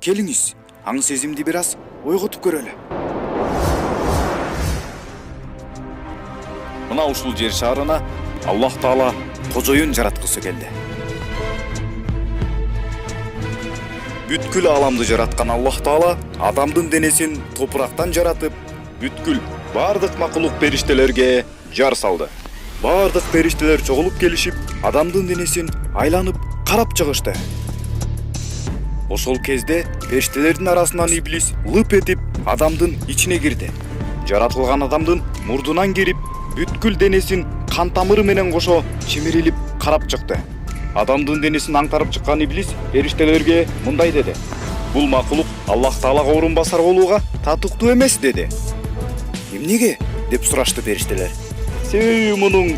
келиңиз, аң сезимди бир аз ойготуп көрөлү. Мына ушул жер шарына Аллах Таала кожоюн жараткысы келди. Бүткүл аламды жараткан Аллах Таала адамдын денесин топурактан жаратып, бүткүл бардык макулук периштелерге жар салды. Бардык периштелер чогулуп келишип, адамдын денесин айланып карап чыгышты. Ошол кезде периштелердин арасынан иблис лып этип адамдын ичине кирди. Жаратылган адамдын мурдунан кирип, бүткүл денесин кан тамыры менен кошо чимирилип карап чыкты. Адамдын денесин аңтарып чыккан иблис периштелерге мындай деди: "Бул макулук Аллах Таалага орун басар болууга татыктуу эмес" деди. "Эмнеге?" деп сурашты периштелер. "Себеби мунун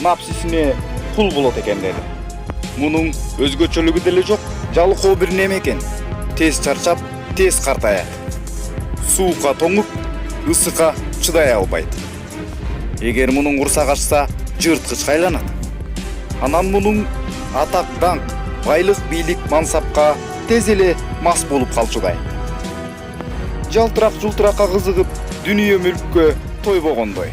напсисине кул болот экен" деди. "Мунун өзгөчөлүгү деле жок, жалкоо бир неме экен. Тез чарчап, тез картаят. Суукка тоңуп, ысыкка чыдай албайт. Эгер мунун курсак ачса, жырткычка айланат. Анан мунун атак, даңк, байлык, бийлик, мансапка тез эле мас болуп калчудай. Жалтырак жултуракка кызыгып, дүнүйө мүлккө тойбогондой.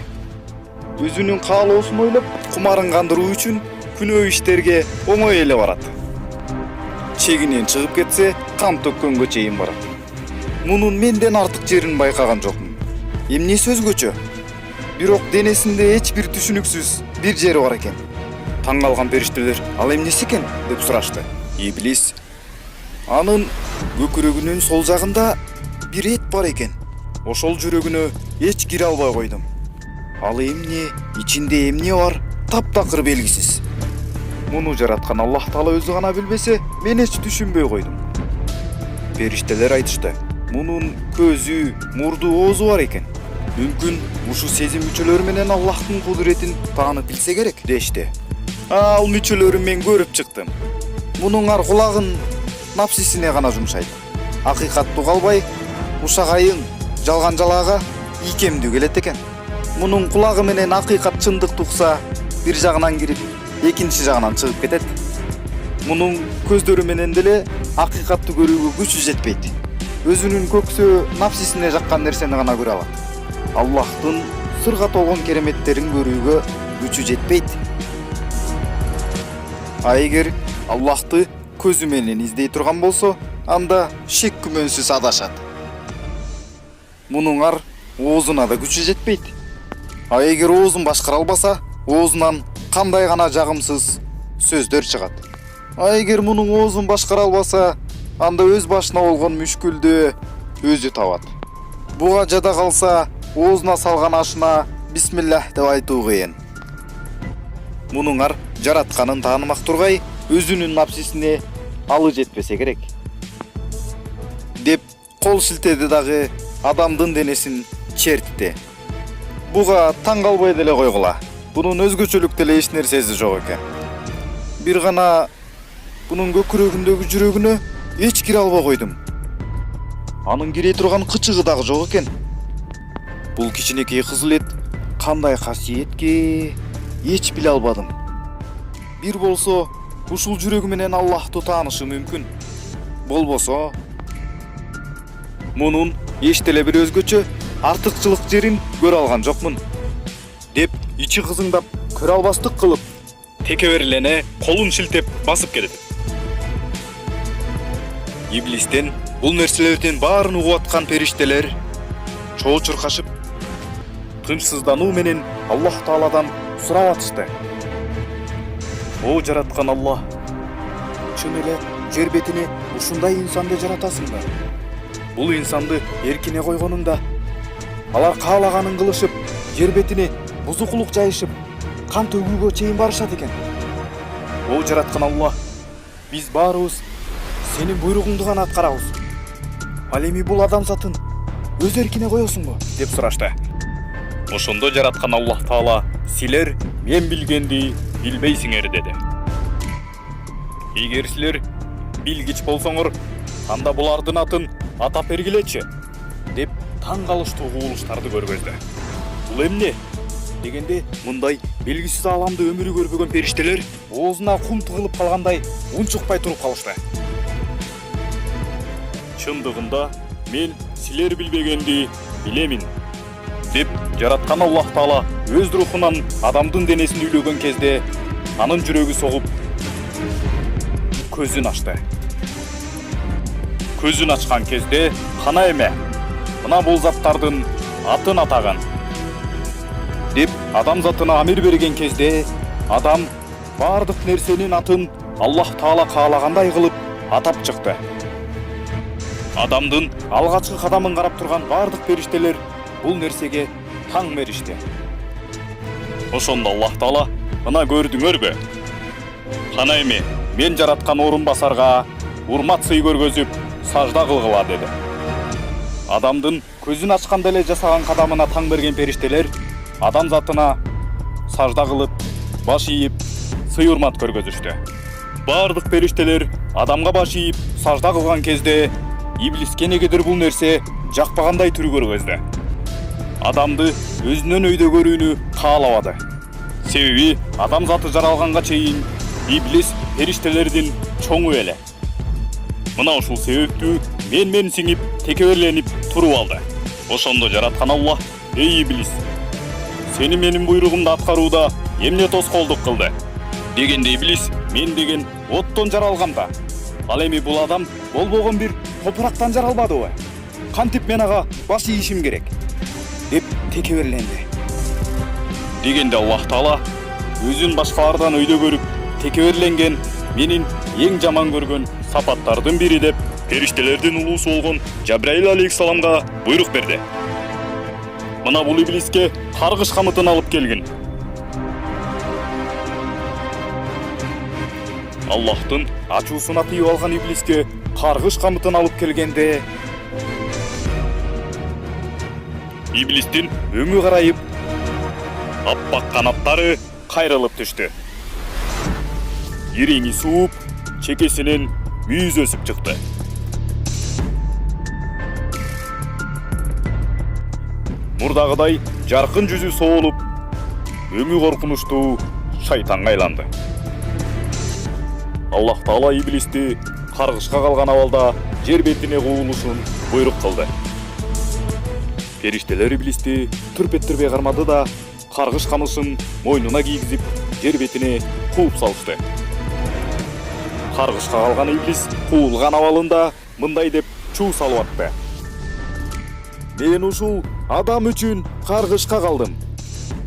Өзүнүн каалоосун ойлоп, кумарын кандыруу үчүн күнөө иштерге оңой эле барат. Чегинен чыгып кетсе, кан төккөнгө чейин барат. Мунун менден артык жерин байкаган жокмун. Эмнеси өзгөчө? Бирок денесинде эч бир түшүнүксүз бир жери бар экен." Таң калган периштелер "Ал эмнеси экен?" деп сурашты. Иблис: "Анын көкүрөгүнүн сол жагында бир эт бар экен. Ошол жүрөгүнө эч кире албай койдум. Ал эмне, ичинде эмне бар, таптакыр белгисиз. Муну жараткан Аллах Таала өзү гана билбесе, мен эч түшүнбөй койдум." Периштелер айтышты: "Мунун көзү, мурду, оозу бар экен. Мүмкүн ушу сезим мүчөлөрү менен Аллахтын кудуретин таанып билсе керек" дешти. "Ал мүчөлөрүн мен көрүп чыктым. Мунун ар кулагын напсисине гана жумшайт. Акыйкаттуу калбай, ушагайың, жалган жалаага ийкемдүү келет экен. Мунун кулагы менен акыйкат чындыкты укса, бир жагынан кирип, экинчи жагынан чыгып кетет. Мунун көздөрү менен деле акыйкатты көрүүгө күчү жетпейт. Өзүнүн көксөө напсисине жаккан нерсени гана көрө алат. Аллахтын сырга толгон кереметтерин көрүүгө күчү жетпейт. А эгер Аллахты көзү менен издей турган болсо, анда шек күмөнсүз адашат. Мунун ар оозуна да күчү жетпейт. А эгер оозун башкара албаса, оозунан кандай гана жагымсыз сөздөр чыгат. А эгер мунун оозун башкара албаса, анда өз башына болгон мүшкүлдү өзү табат. Буга жада калса, оозуна салган ашына бисмиллах деп айтуу кыйын. Мунун ар жаратканын таанымак тургай, өзүнүн напсисине алы жетпесе керек" деп кол шилтеди дагы адамдын денесин чертти. Буга таң калбай деле койгула. Бунун өзгөчөлүк деле эч нерсеси жок экен. Бир гана бунун көкүрөгүндөгү жүрөгүнө эч кире албай койдум. Анын кире турган кычыгы дагы жок экен. Бул кичинекей кызыл эт кандай касиетке эч биле албадым. Бир болсо, ушул жүрөгү менен Аллахты таанышы мүмкүн. Болбосо, мунун эч деле бир өзгөчө артыкчылык жерин көрө алган жокмун" деп ичи кызыңдап, көрө албастык кылып, текеберлене колун шилтеп басып кетет. Иблистен бул нерселердин баарын угуп аткан периштелер чоо чуркашып, тынчсыздануу менен Аллах Тааладан сурап атышты: "О жараткан Аллах, чын эле жер бетине ушундай инсанды жаратасыңбы? Бул инсанды эркине койгонуңда, алар каалаганын кылышып, жер бетине бузукулук жайышып, кан төгүүгө чейин барышат экен. О жараткан Аллах, биз баарыбыз сенин буйругуңду гана аткарабыз. Ал эми бул адамзатын өз эркине коесуңбу?" деп сурашты. Ошондо жараткан Аллах Таала: "Силер мен билгенди билбейсиңер" деди. "Эгер силер билгич болсоңор, анда булардын атын атап бергилечи" деп таң калыштуу кубулуштарды көргөздү. "Бул эмне?" дегенде, мындай белгисиз аламда өмүрү көрбөгөн периштелер оозуна кум тыгылып калгандай унчукпай туруп калышты. Чындыгында мен силер билбегенди билемин деп жараткан Аллах Таала өз рухунан адамдын денесин үйлөгөн кезде анын жүрөгү согуп көзүн ачты. Көзүн ачкан кезде кана эме, мына бул заттардын атын атаган деп адам затына амир берген кезде адам бардык нерсенин атын Аллах Таала каалагандай кылып атап чыкты. Адамдын алгачкы кадамын карап турган бардык периштелер бул нерсеге таң беришти. Ошондо Аллах Таала: "Мына көрдүңөрбү? Кана эми мен жараткан орун басарга урмат сый көргөзүп сажда кылгыла" деди. Адамдын көзүн ачканда эле жасаган кадамына таң берген периштелер адам затына сажда кылып, баш ийип, сый урмат көргөзүштү. Бардык периштелер адамга баш ийип, сажда кылган кезде иблиске негедир бул нерсе жакпагандай түр көргөздү. Адамды өзүнөн өйдө көрүүнү каалабады. Себеби адам заты жаралганга чейин иблис периштелердин чоңу эле. Мына ушул себептүү мен сиңип, текеберленип туруп алды. Ошондо жараткан Аллах: "Эй иблис, сени менин буйругумду аткарууда эмне тоскоолдук кылды?" Дегенде иблис: "Мен деген оттон жаралгам да. Ал эми бул адам болбогон бир топурактан жаралбадыбы? Кантип мен ага баш ийишим керек?" деп текеберленди. Дегенде Аллах Таала өзүн башкалардан өйдө көрүп, текеберленген менин эң жаман көргөн сапаттардын бири деп периштелердин улуусу болгон Жабраил алейхиссаламга буйрук берди. Мына бул иблиске каргыш камытын алып келгин. Аллахтын ачуусуна тыйып алган иблиске каргыш камытын алып келгенде иблистин өңү карайып, аппак канаттары кайрылып түштү. Иреңи сууп, чекесинен мүйүз өсүп чыкты. Мурдагыдай жаркын жүзү соолуп, өңү коркунучтуу шайтанга айланды. Аллах Таала иблисти каргышка калган абалда жер бетине куулушун буйрук кылды. Периштелер иблисти түрпеттирбей кармады да, каргыш камышын мойнуна кийгизип, жер бетине кууп салышты. Каргышка калган иблис куулган абалында мындай деп чуу салып атты: "Мен ушул адам үчүн каргышка калдым.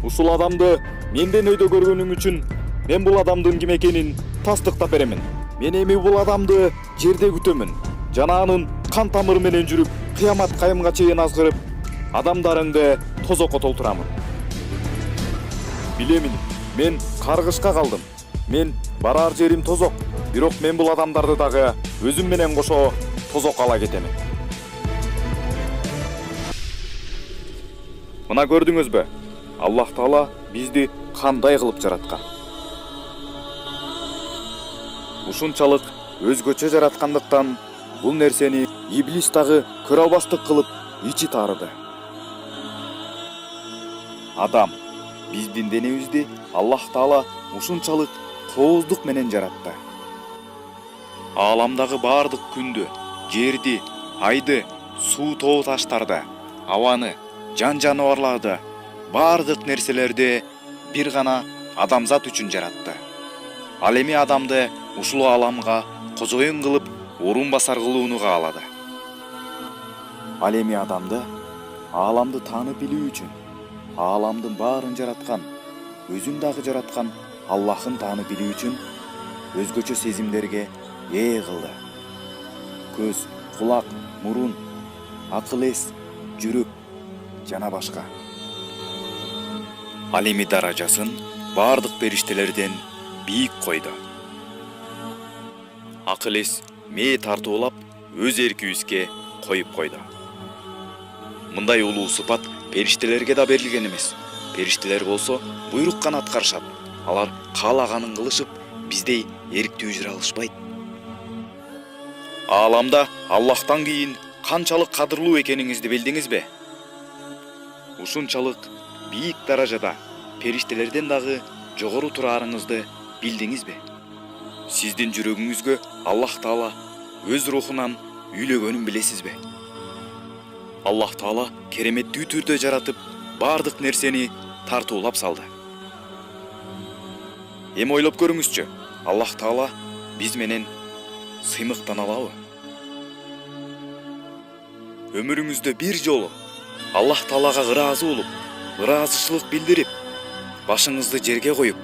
Ушул адамды менден өйдө көргөнүң үчүн мен бул адамдын ким экенин тастыктап беремин. Мен эми бул адамды жерде күтөмүн. Жана анын кан тамыры менен жүрүп, кыямат кайымга чейин азгырып, адамдарыңды тозокко толтурамын. Билемин, мен каргышка калдым. Мен барар жерим тозок, бирок мен бул адамдарды дагы өзүм менен кошо тозокко ала кетемин." Мына көрдүңүзбү? Аллах Таала бизди кандай кылып жараткан. Ушунчалык өзгөчө жараткандыктан бул нерсени иблис дагы көрө албастык кылып ичи таарыды. Адам, биздин денебизди Аллах Таала ушунчалык кооздук менен жаратты. Ааламдагы бардык күндү, жерди, айды, суу тоо таштарды, абаны, жан жаныбарларды, бардык нерселерди бир гана адамзат үчүн жаратты. Ал эми адамды ушул ааламга кожоюн кылып, орун басар кылууну каалады. Ал эми адамды ааламды таанып билүү үчүн, ааламдын баарын жараткан, өзүн дагы жараткан Аллахын таанып билүү үчүн өзгөчө сезимдерге ээ кылды. Көз, кулак, мурун, акыл эс, жүрөк жана башка. Ал эми даражасын бардык периштелерден бийик койду. Акыл эс мээ тартуулап өз эркибизге коюп койду. Мындай улуу сыпат периштелерге да берилген эмес. Периштелер болсо буйрук гана аткарышат. Алар каалаганын кылышып, биздей эриктүү жүрө алышпайт. Ааламда Аллахтан кийин канчалык кадырлуу экениңизди билдиңизби? Ушунчалык бийик даражада периштелерден дагы жогору тураарыңызды билдиңизби? Сиздин жүрөгүңүзгө Аллах Таала өз рухунан үйлөгөнүн билесизби? Аллах Таала кереметтүү түрдө жаратып, бардык нерсени тартуулап салды. Эми ойлоп көрүңүзчү, Аллах Таала биз менен сыймыктана алабы? Өмүрүңүздө бир жолу Аллах Таалага ыраазы болуп, ыраазычылык билдирип, башыңызды жерге коюп,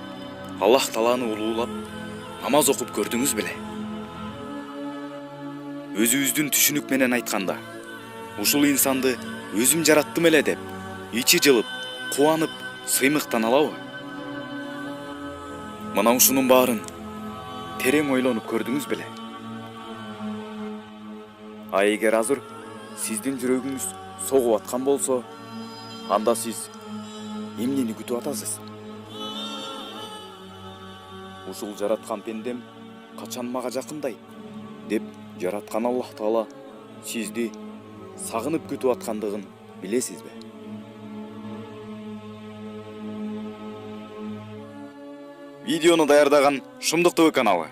Аллах Тааланы улуулап, намаз окуп көрдүңүз беле? Өзүбүздүн түшүнүк менен айтканда, ушул инсанды өзүм жараттым эле деп, ичи жылып, кубанып, сыймыктана алабы? Мына ушунун баарын терең ойлонуп көрдүңүз беле? А эгер азыр сиздин жүрөгүңүз согуп аткан болсо, анда сиз эмнени күтүп атасыз? Ушул жараткан пендем качан мага жакындайт деп жараткан Аллах Таала сизди сагынып күтүп аткандыгын билесизби? Видеону даярдаган Шумдук ТВ каналы.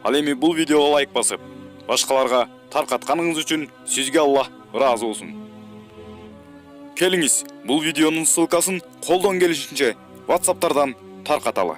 Ал эми бул видеого лайк басып, башкаларга таркатканыңыз үчүн сизге Аллах ыраазы болсун. Келиңиз, бул видеонун ссылкасын колдон келишинче WhatsApp'тардан таркаталы.